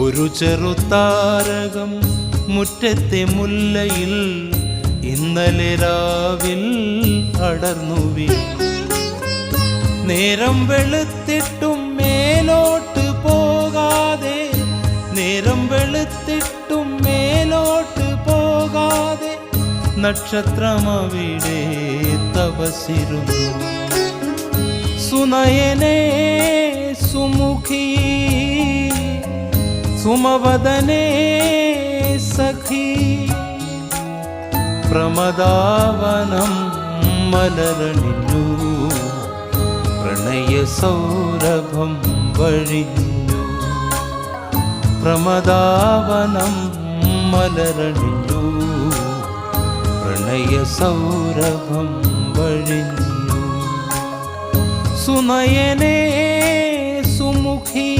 ഒരു ചെറുതാരകം മുറ്റത്തെ മുല്ലയിൽ ഇന്നലെ രാവിൽ അടർന്നു വീണു. നേരം വെളുത്തിട്ടും മേലോട്ട് പോകാതെ, നേരം വെളുത്തിട്ടും മേലോട്ട് പോകാതെ നക്ഷത്രമവിടെ തപസിരുന്നു. സുനയനേ സുമുഖി സുമവദനേ സഖി, പ്രമദാവനം മലരണിഞ്ഞു, പ്രണയ സൗരഭം വഴിഞ്ഞു. പ്രമദാവനം മലരണിഞ്ഞു, പ്രണയ സൗരഭം വഴിഞ്ഞു. സുനയനേ സുമുഖി